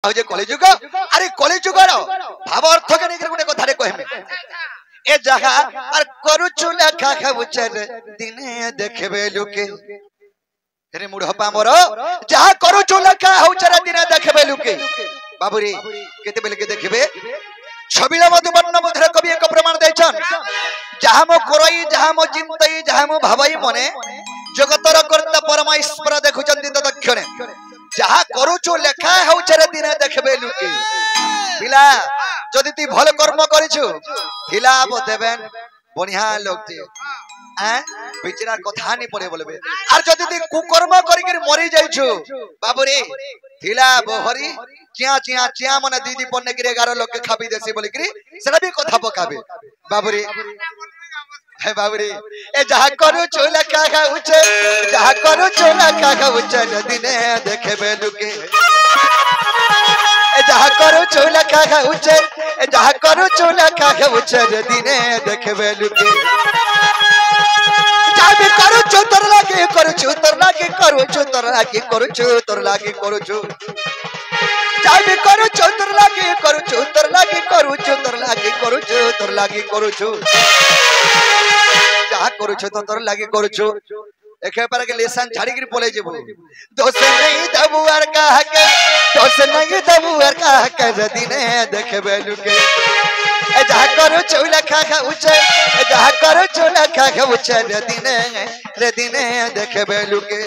ଆଉ ଯେ କଳିଯୁଗ ଆରେ କଳିଯୁଗର ଭାବ ଅର୍ଥ କେ ନେଇକି ଗୋଟେ କଥାରେ କହିମେ ए जहा और करूछु लेखा खाउचर दिने देखबे लुके रे मुढ़पा मोर जहा करूछु लेखा खाउचर दिने देखबे लुके बाबूरी केते बेल के देखबे छबिला मधुबर्ण मधुर कवि एक प्रमाण दैछन जहा मो करई जहा मो चिंतई जहा मो भावई मने जगतर कर्ता परमेश्वर देखुचंती तत्क्षणे जहा करूछु लेखा खाउचर दिने देखबे लुके पिला जदि ती भल कर्म करिछु हिलाब देबेन बढ़िया लोग जे बिचरा कथा नहीं पड़े बोलबे आर जदि ती कुकर्म करि के मरि जाइछु बाबू रे हिलाब हरि चिया चिया चिया मने दीदी पन्ने के 11 लोग के खाबी देसी बोली करी सेना भी कथा पकाबे बाबू रे हे बाबू रे ए जहा करू चोला का उचे जहा करू चोला का उचे दिने देखबे लुके जहा करू चोला का उचे जहा करू चोला का उचे दिने देखबे लुके जाबे करू चोतर लागे करू चोतर लागे करू चोतर लागे करू चोतर लागे करू चो जाबे करू चोतर लागे करू चोतर लागे करू चोतर लागे करू चोतर लागे करू चो जहा करू चोतर लागे करू चो एके पर के लेसन झाड़ी गिर बोले जेबो दोष नहीं दबु आर का के दोष नहीं दबु आर का के दिने देखबे लुके ए जहा करू चौला खा उचे ए जहा करू चौला खा उचे रे दिने देखबे लुके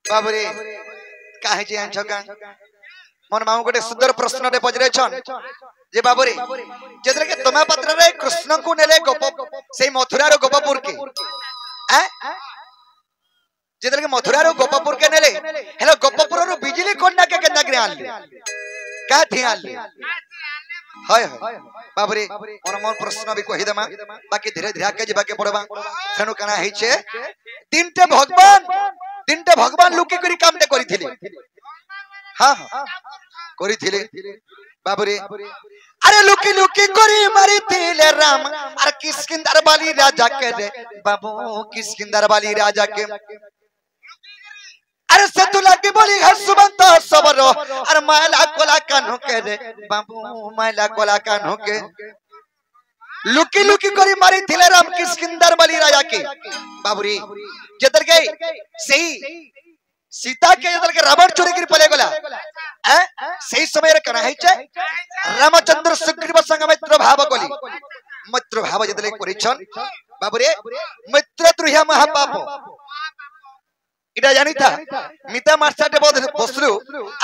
बाबूरे काहे जे आंछका मन माऊ गोटे सुंदर प्रश्न रे पजरे छन जे बाबूरे जेतरे के तमा पत्र रे कृष्ण को नेले गोप सेई मथुरा रो गोपपुर के जेतरे के मथुरा रो गोपपुर के नेले हेलो गोपपुर रो बिजली कोंडा के केना करे आनले का थी आनले हाय हाय बाबूरे मन प्रश्न भी कहि देमा बाकी धीरे धीरे आके जेबा के पड़बा सेनु कना है छे तीनटे भगवान लुकी करी काम ते करिथिले हां हां करिथिले बाबूरे अरे लुकी लुकी करी मारिथिले राम अरे किष्किंधा वाली राजा के रे बाबू किष्किंधा वाली राजा के अरे सेतु लागी बोली हसुबंत सबरो अरे माला कोला कान्हो के रे बाबू माला कोला कान्हो के लुकी लुकी करी मारी थिले राम किष्किंधा वाली राजा के बाबूरी जतर के सही सीता के जतर के रावण चोरी करी पले गला सही समय रे कना है छे रामचंद्र सुग्रीव संग मित्र भाव कोली मित्र भाव जतले करिछन बाबूरे मित्र द्रोहिया महापाप इटा जानी था मिता मार्सा टे बसलु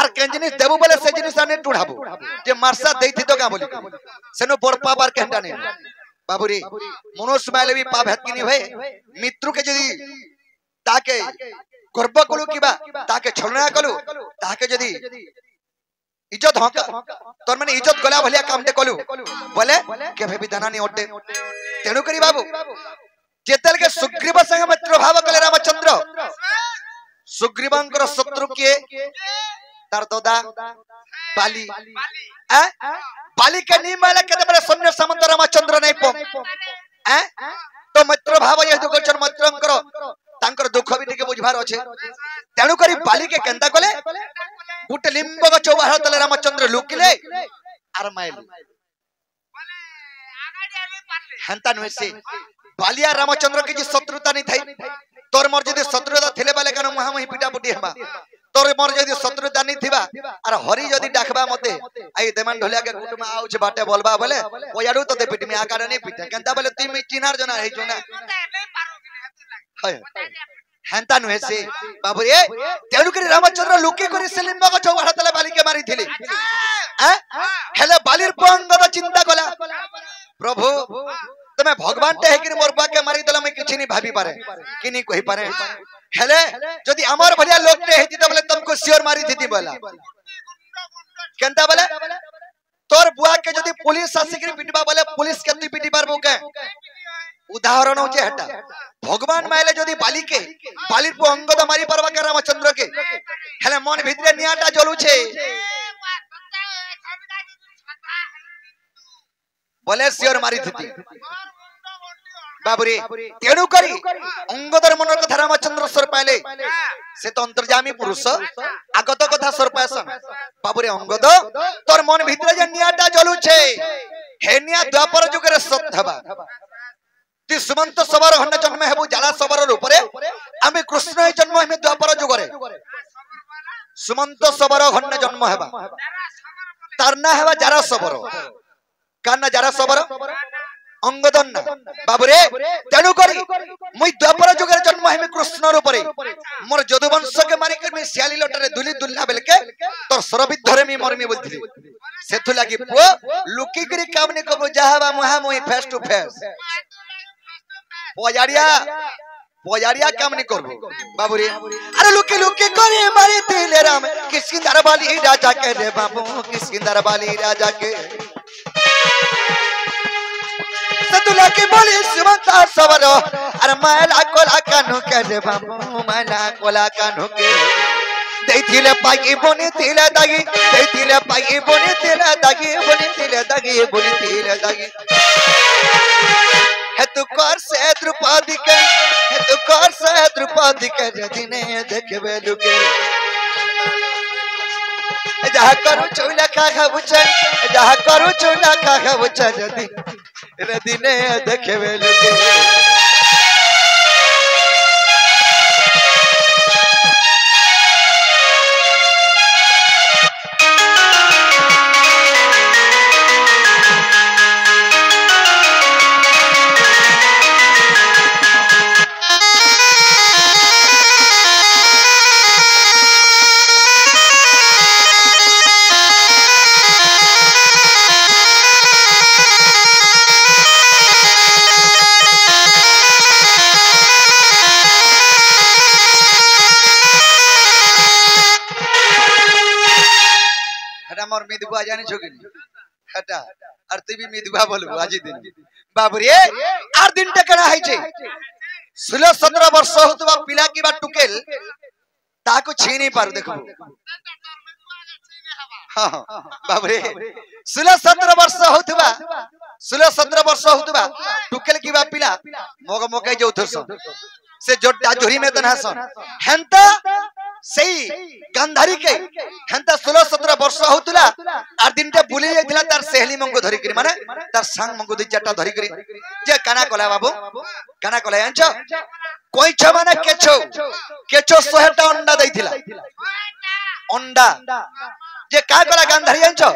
आर केन जिनिस देबु बोले से जिनिस आने टुढाबु जे मार्सा देथि तो का बोली सेनो बड़ पावर केनटा नै बाबूरे मनुष्य माइले भी पाप हेत किनी भय मित्र के जदी ताके गर्व कलु किबा ताके छलना कलु ताके जदी इज्जत हक तोर माने इज्जत गला भलिया काम ते कलु बोले केभे भी दाना नि ओटे तेनु करी बाबू जेतल के सुग्रीव संग मित्र भाव कले रामचंद्र सुग्रीवंकर शत्रु के तार दादा बाली बाली के नी माला के बरे सैन्य सामंत रामचंद्र नै प तो मित्र भाव ये जो गचन मित्रंकर तांकर दुख भी टिके बुझबार अछि तेनु करी बाली के केंता कले गुटे लिंब गच बाहर तले रामचंद्र लुकिले आर माइल हंता नसे बालिया रामचंद्र की शत्रुता नहीं थाई तोर मोर जदी शत्रुता थिले बाले कन मुहा मुही पिटा पुटी हेबा तो तोर मोर जदी शत्रु दानी थिबा आर हरि जदी डाकबा मते आई देमान ढोलिया के कुटुमा आउछ बाटे बोलबा बोले ओयाडू तो दे पिटमी आकार नहीं पिटे केनता बोले तुम चिनार जना हे जोना हेंता नुहे से बाबू रे तेणु करी रामचंद्र लुकी करी से लिंब गछ वाडा तले बाली के मारी थिले हेले बालीर पंगद चिंता कला प्रभु तमे भगवान टे हेकिर मोरबा के मारी दला मैं किछि नहीं भाबी पारे कि नहीं कहि पारे हेले जदी हमर भलिया लोग टे हेति त बोले तुमको सियोर मारी थी बोला केनता बोले तोर बुआ के जदी पुलिस आसिकरी पिटबा बोले पुलिस के तू पिटी पारबो के उदाहरण होचे हटा भगवान माइले जदी बाली के बालीर को अंगद मारी पारबा के रामचंद्र के हेले मन भितरे नियाटा जलु छे बोले सियोर मारी थी बाबुरे तेणु करी अंगदर मन कथा रामचंद्र स्वर पाइले से तो अंतर्जामी पुरुष आगत कथा स्वर पायसन बाबुरे अंगद तोर मन भितरे जे नियाटा जलु छे हे निया द्वापर जुगरे सत्थबा ती सुमंत सबर हन्न जन्म हेबु जाला सबर रूपरे आमे कृष्ण हे जन्म हेमे द्वापर जुगरे सुमंत सबर हन्न जन्म हेबा तार ना हेबा जारा सबर काना जारा सबर अंगदन बाबुरे तेणु करी मुई द्वापर जुगरे जन्म हेमे कृष्ण रूपरे मोर जदुवंश के मारी के मी सियाली लटरे दुली दुल्ला बेलके तोर सरबिद्धरे मी मरमी बोलथि सेथु लागि पो लुकी करी काम ने कबो जाहाबा मुहा मुई फेस टू फेस पोजारिया काम नहीं करबो बाबूरे अरे लुकी लुकी करे मारे तिले राम किसकिंदर बाली राजा के रे बाबू किसकिंदर बाली राजा के सतुला के बोली सुमंता सवरो अरे मैला कोला कानु के रे बाबू मैला कोला कानु के देथिले पागी बोनी तिले दागी देथिले पागी बोनी तिले दागी बोनी तिले दागी बोनी तिले दागी है तू कर से द्रुपदी के है तू कर से द्रुपदी के रदिने देखबे लुके जहा करू चूला खा खाबुचे जहा करू चूला खा खाबुचे रदिने देखबे लुके मोर मिदुआ जाने छोगिन हटा और तू भी मिदुआ बोलबो आजी दिन बाबू रे आर दिन टकना है छे 16-17 वर्ष होतबा पिला की बा टुकेल ताको छीनी पार देखबो हां बाबू रे 16-17 वर्ष होतबा 16-17 वर्ष होतबा टुकेल की बा पिला मोग मोके जोथस से जोटा जोरी में तनहसन हेंता सही गांधारी के हेंता 16-17 वर्ष होतला आर दिनटे बुली जाइतला तार सहेली मंगो धरि करी माने तार संग मंगो दि चाटा धरि करी जे काना कोला बाबू काना कोला आंचो कोई छ माने केछो 100 टा अंडा दैथिला अंडा जे का कोला गांधारी आंचो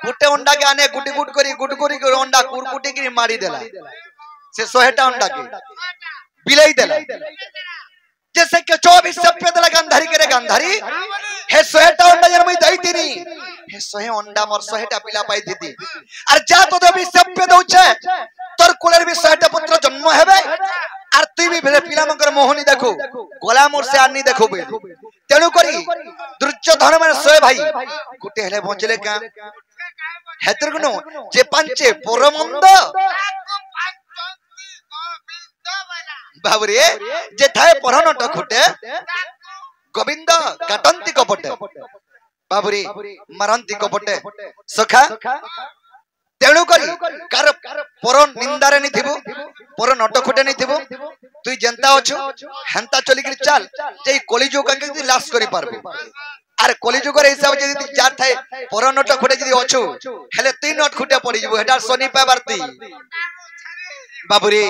गुटे अंडा के आने गुटी गुट करी अंडा कुरकुटी करी मारी देला से 100 टा अंडा के बिलाई देला जैसे कि 24 सप्पे दला गांधारी करे गांधारी हे 100 टा अंडा जन मई दई तिनी हे 100 अंडा मोर 100 टा पिला पाई दिती अर जा तो 24 सप्पे दउछे तोर कुलर भी 100 टा पुत्र जन्म हेबे आर तू भी भेले पिला मंगर मोहनी देखो गोला मोर से आनी देखो बे तेनु करी दुर्योधन माने 100 भाई गुटे हेले बंचले का हेतर गुनो जे पंचे परमंद बाबुरे जे थाए परनट खुटे गोविंद काटंती कपटे बाबुरे मारंती कपटे सखा तेणु करी कार पर निंदारे नि थिबु पर नट खुटे नि थिबु तुई जनता अछु हंता चली करी चल जे कलिजुग के लाश करी पारबो अरे कलिजुग रे हिसाब जे जा थाए पर नट खुटे जदी अछु हेले 3 नट खुटे पड़ी जबो हेटा शनि पाबारती बाबुरे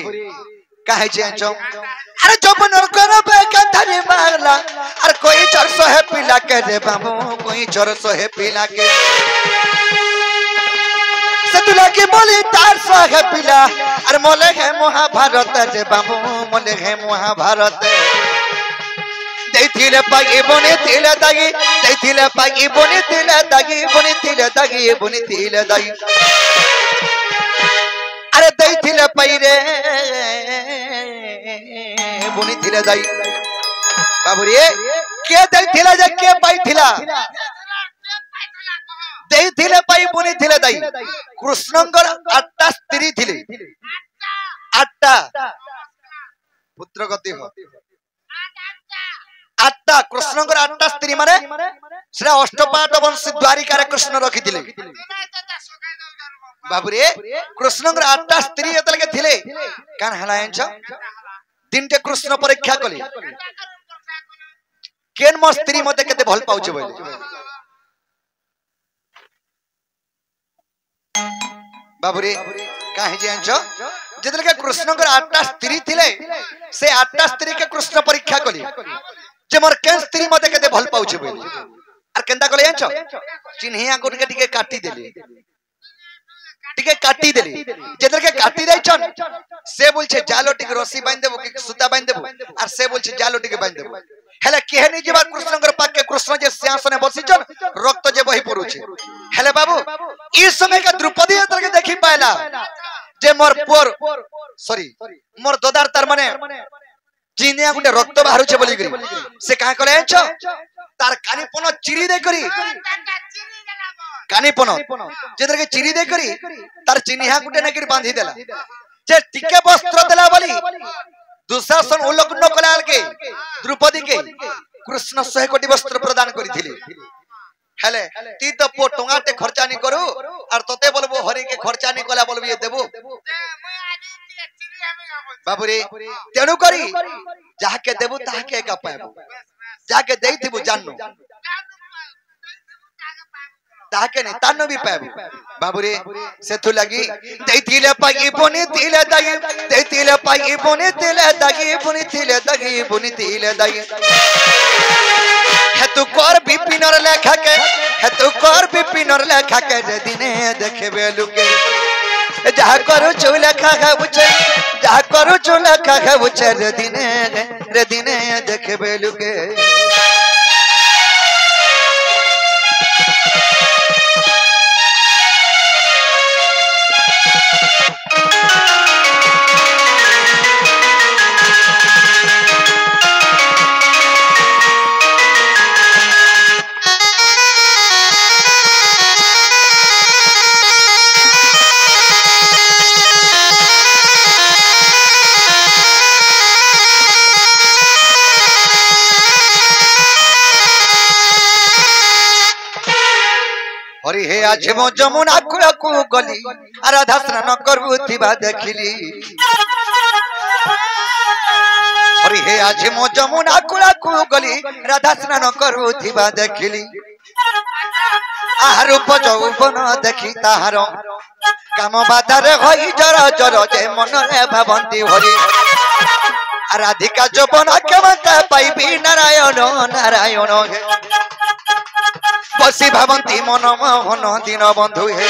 काहे चेंचो अरे जबन करबे कंधरी मारला अरे कोई 400 है पिला के रे बाबू कोई 400 है पिला के सतुला की बोली 400 है पिला अरे मोले है महाभारत रे बाबू मोले है महाभारत देथिले पागी बने तिले दागी देथिले पागी बने तिले दागी बने तिले दागी बने तिले दागी अरे देथिले पाई रे बने तिले दागी बाबू रे के देथिले जे के पाई थिला देथिले पाई बने तिले दागी कृष्णंगर 8टा स्त्री थिले 8टा पुत्र गति हो 8टा कृष्णंगर 8टा स्त्री माने से अष्टपाद वंश द्वारिका रे कृष्ण रखी थिले बाबू रे कृष्णंगर 8टा स्त्री एतल के थिले कान हलायंछ तीनटे कृष्ण परीक्षा कले केन म स्त्री मते केते भल पाउछ बोले बाबू रे काहे जानछ जेतल के कृष्णंगर 8टा स्त्री थिले से 8टा स्त्री के कृष्ण परीक्षा कले जे मोर केन स्त्री मते केते भल पाउछ बोले आर केंदा कले जानछ चिन्हिया को टिके काटी देले टिके काटी देली जेतर के काटी दै छन से बोल छे जालो टिके रस्सी बांध देबो कि सूता बांध देबो आर से बोल छे जालो टिके बांध देबो हेले केहनी जेबा कृष्णंगर पाक के कृष्ण जे सिंहासने बसी छन रक्त जे बही पड़ू छे हेले बाबू ई समय के द्रौपदी एतर के देखि पायला जे मोर पोर सॉरी मोर दोदार तार माने चिनिया गुटे रक्त बाहरु छे बोली करी से का करे छ तार कानी पन चिरी दे करी कानी पन जेतर के चिरी दे करी तार चिन्हिया गुटे ने करी बांधी देला जे टिके वस्त्र देला बोली दुशासन उल्लंघन कलाल के द्रौपदी के कृष्ण 100 कोटी वस्त्र प्रदान करी थिले हेले ती तो पो टंगाटे खर्चा नहीं करू और तते बोलबो हरि के खर्चा नहीं कला बोलबो ये देबो बाबू रे तेनु करी जाके देबो ताके का पाबो जाके देइथिबो जाननो ताके नहीं तानो भी पाबो बाबू रे सेथु लगी देइथिले पागी बने तिले दागी देइथिले पागी बने तिले दागी बने तिले दागी बने तिले दागी हेतु कर विपिनर लेखा के हेतु कर विपिनर लेखा के रे दिने देखबे लुके जहा करू चुला खा बुचे जहा करू चुला खा बुचे रे दिने देखबे लुके हरि हे आज मो जमुना कुलकु गली राधा स्नान करूथिबा देखिली हरि हे आज मो जमुना कुलकु गली राधा स्नान करूथिबा देखिली आहार उपजौवन देखि ताहार काम बाधार होई जर जर जे मन रे भावंती हरि राधिका जवन केमता पाइबी नारायण नारायण बसी भावंती मन मोहन दीन बंधु हे